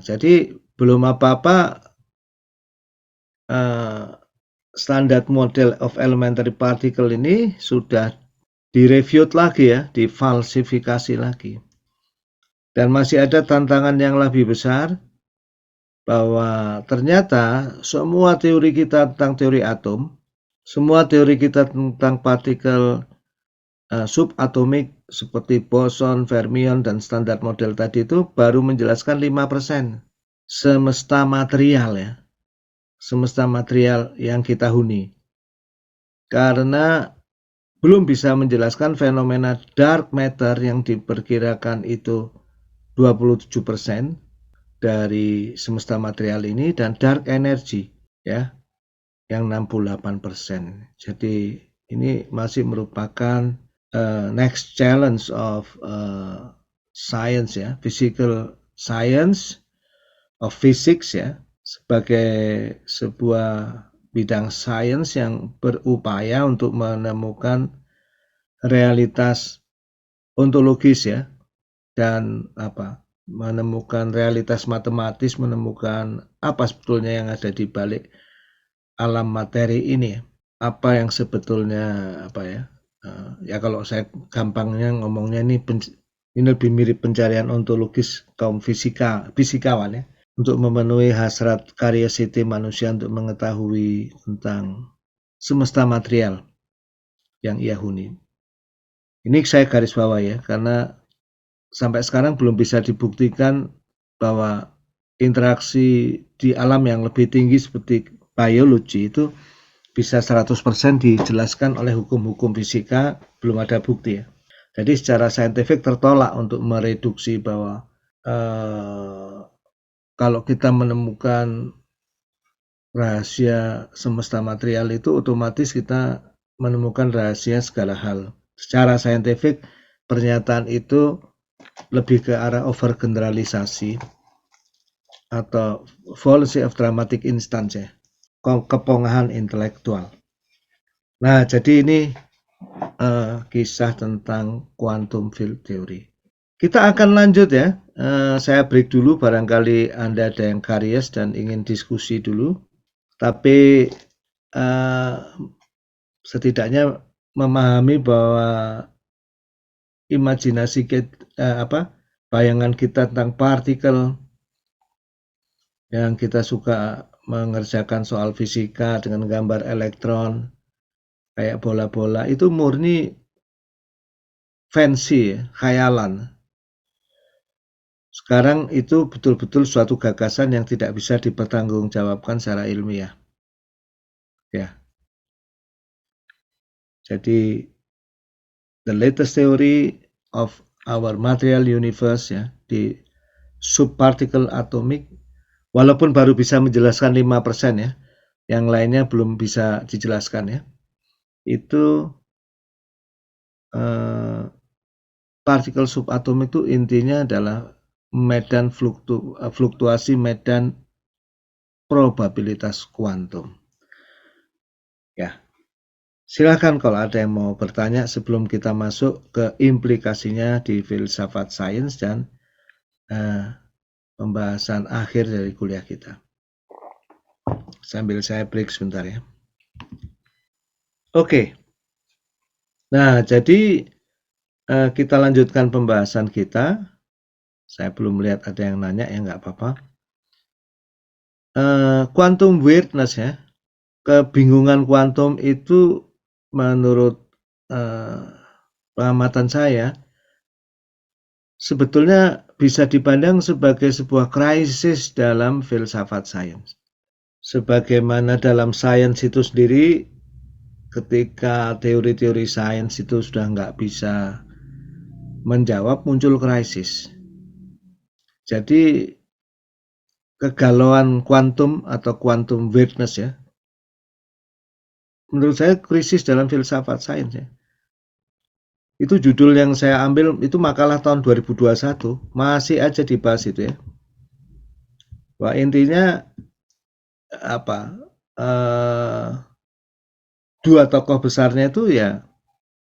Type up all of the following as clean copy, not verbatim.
jadi belum apa-apa standard model of elementary particle ini sudah direview lagi ya, difalsifikasi lagi. Dan masih ada tantangan yang lebih besar, bahwa ternyata semua teori kita tentang teori atom, semua teori kita tentang partikel subatomik seperti boson, fermion, dan standar model tadi itu baru menjelaskan 5% semesta material ya. Semesta material yang kita huni. Karena belum bisa menjelaskan fenomena dark matter yang diperkirakan itu 27% dari semesta material ini, dan dark energy ya yang 68%. Jadi ini masih merupakan next challenge of science ya, physical science of physics ya, sebagai sebuah bidang sains yang berupaya untuk menemukan realitas ontologis ya, dan menemukan realitas matematis, menemukan apa sebetulnya yang ada di balik alam materi ini, apa yang sebetulnya ya kalau saya gampangnya ngomongnya ini lebih mirip pencarian ontologis kaum fisikawan ya, untuk memenuhi hasrat curiosity manusia untuk mengetahui tentang semesta material yang ia huni. Ini saya garis bawah ya, karena sampai sekarang belum bisa dibuktikan bahwa interaksi di alam yang lebih tinggi seperti biologi itu bisa 100% dijelaskan oleh hukum-hukum fisika, belum ada bukti ya. Jadi secara saintifik tertolak untuk mereduksi bahwa kalau kita menemukan rahasia semesta material itu otomatis kita menemukan rahasia segala hal. Secara saintifik pernyataan itu lebih ke arah overgeneralisasi atau fallacy of dramatic instance ya, kepongahan intelektual. Nah, jadi ini kisah tentang quantum field theory. Kita akan lanjut ya. Saya break dulu, barangkali Anda ada yang curious dan ingin diskusi dulu. Tapi setidaknya memahami bahwa imajinasi kita, bayangan kita tentang partikel yang kita suka mengerjakan soal fisika dengan gambar elektron kayak bola-bola, itu murni fancy, khayalan. Sekarang itu betul-betul suatu gagasan yang tidak bisa dipertanggungjawabkan secara ilmiah. Ya. Jadi the latest theory of our material universe ya, di subparticle atomic, walaupun baru bisa menjelaskan 5% ya, yang lainnya belum bisa dijelaskan ya. Itu partikel subatomik itu intinya adalah medan fluktuasi medan probabilitas kuantum. Ya. Silakan kalau ada yang mau bertanya sebelum kita masuk ke implikasinya di filsafat sains dan pembahasan akhir dari kuliah kita. Sambil saya break sebentar ya. Oke. Nah, jadi kita lanjutkan pembahasan kita. Saya belum lihat ada yang nanya ya, nggak apa-apa. Quantum weirdness ya, kebingungan kuantum itu menurut pengamatan saya sebetulnya bisa dipandang sebagai sebuah krisis dalam filsafat sains. Sebagaimana dalam sains itu sendiri, ketika teori-teori sains itu sudah nggak bisa menjawab, muncul krisis. Jadi kegalauan kuantum atau quantum weirdness ya, menurut saya krisis dalam filsafat sains ya. Itu judul yang saya ambil, itu makalah tahun 2021, masih aja dibahas itu ya. Wah, intinya dua tokoh besarnya itu ya,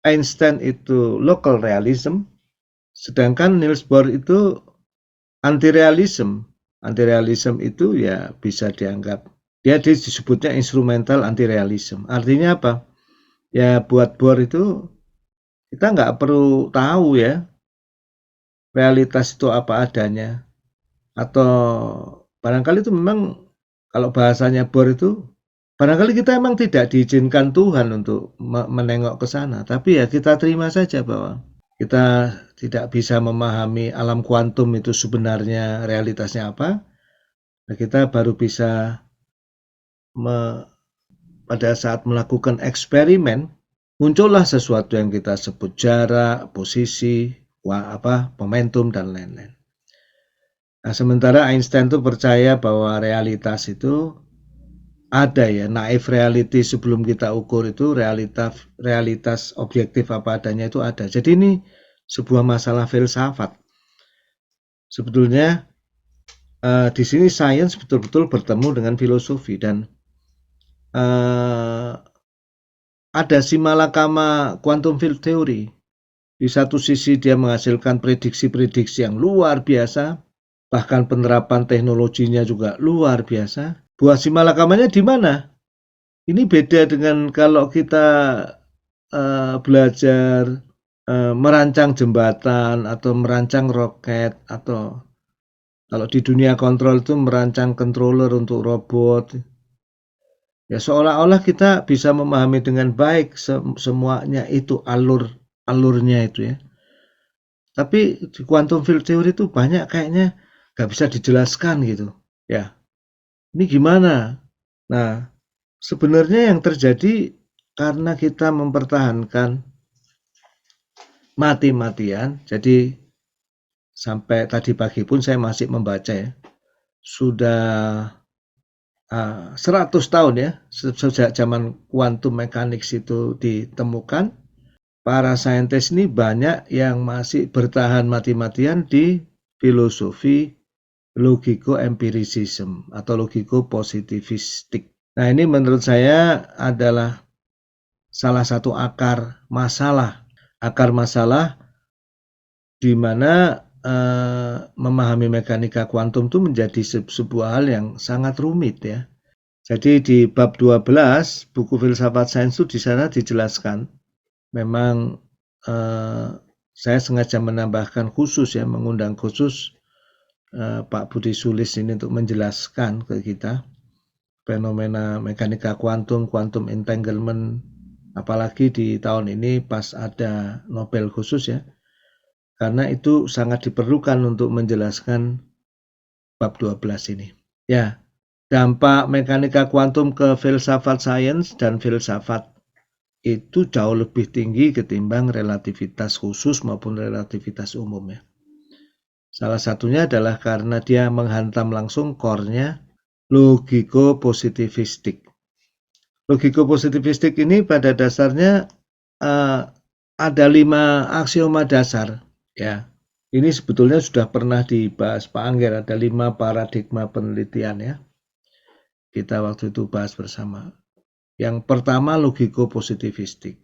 Einstein itu local realism, sedangkan Niels Bohr itu anti-realism, Anti-realism itu ya bisa dianggap, dia disebutnya instrumental anti-realism. Artinya apa? Ya buat Bohr itu kita nggak perlu tahu ya realitas itu apa adanya. Atau barangkali itu memang kalau bahasanya Bohr itu, barangkali kita emang tidak diizinkan Tuhan untuk menengok ke sana. Tapi ya kita terima saja bahwa kita tidak bisa memahami alam kuantum itu sebenarnya realitasnya apa. Nah, kita baru bisa pada saat melakukan eksperimen, muncullah sesuatu yang kita sebut jarak, posisi, momentum, dan lain-lain. Nah, sementara Einstein itu percaya bahwa realitas itu ada ya, naif reality sebelum kita ukur itu realitas objektif apa adanya itu ada. Jadi ini sebuah masalah filsafat. Sebetulnya di sini sains betul-betul bertemu dengan filosofi dan ada simalakama quantum field theory. Di satu sisi dia menghasilkan prediksi-prediksi yang luar biasa, bahkan penerapan teknologinya juga luar biasa. Buah simalakamanya di mana? Ini beda dengan kalau kita belajar merancang jembatan atau merancang roket, atau kalau di dunia kontrol itu merancang controller untuk robot. Ya seolah-olah kita bisa memahami dengan baik semuanya itu alurnya itu ya. Tapi di quantum field theory itu banyak kayaknya nggak bisa dijelaskan gitu. Ya, ini gimana? Nah, sebenarnya yang terjadi karena kita mempertahankan mati-matian. Jadi sampai tadi pagi pun saya masih membaca ya. Sudah 100 tahun ya, sejak zaman quantum mechanics itu ditemukan, para saintis ini banyak yang masih bertahan mati-matian di filosofi logiko-empirisism atau logiko-positivistik. Nah, ini menurut saya adalah salah satu akar masalah. Akar masalah di mana memahami mekanika kuantum itu menjadi sebuah hal yang sangat rumit ya. Jadi di bab 12 buku filsafat sains itu di sana dijelaskan. Memang saya sengaja menambahkan khusus ya, mengundang khusus Pak Budi Sulis ini untuk menjelaskan ke kita fenomena mekanika kuantum, quantum entanglement, apalagi di tahun ini pas ada Nobel khusus ya. Karena itu sangat diperlukan untuk menjelaskan bab 12 ini. Ya, dampak mekanika kuantum ke filsafat sains dan filsafat itu jauh lebih tinggi ketimbang relativitas khusus maupun relativitas umum ya. Salah satunya adalah karena dia menghantam langsung core-nya logiko-positivistik. Logiko-positivistik ini pada dasarnya ada 5 aksioma dasar. Ya, ini sebetulnya sudah pernah dibahas Pak Angger, ada 5 paradigma penelitian ya. Kita waktu itu bahas bersama. Yang pertama logiko-positivistik.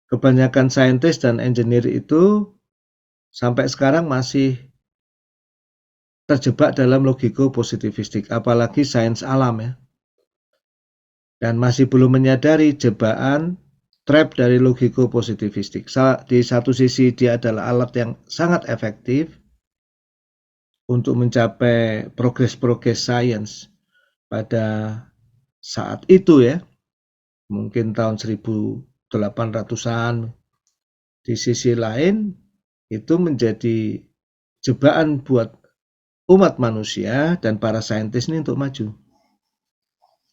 Kebanyakan saintis dan engineer itu sampai sekarang masih terjebak dalam logiko-positivistik, apalagi sains alam ya. Dan masih belum menyadari jebakan trap dari logiko-positivistik. Di satu sisi dia adalah alat yang sangat efektif untuk mencapai progres-progres sains pada saat itu ya, mungkin tahun 1800-an. Di sisi lain itu menjadi jebakan buat umat manusia dan para saintis ini untuk maju.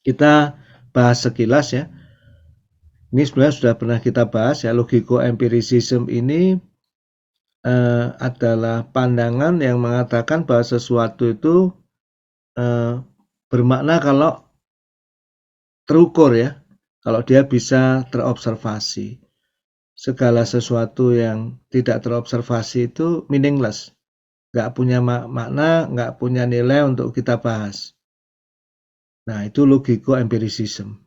Kita bahas sekilas ya. Ini sebenarnya sudah pernah kita bahas ya, logiko-empirisism ini adalah pandangan yang mengatakan bahwa sesuatu itu bermakna kalau terukur ya, kalau dia bisa terobservasi. Segala sesuatu yang tidak terobservasi itu meaningless, nggak punya makna, nggak punya nilai untuk kita bahas. Nah, itu logiko-empirisism.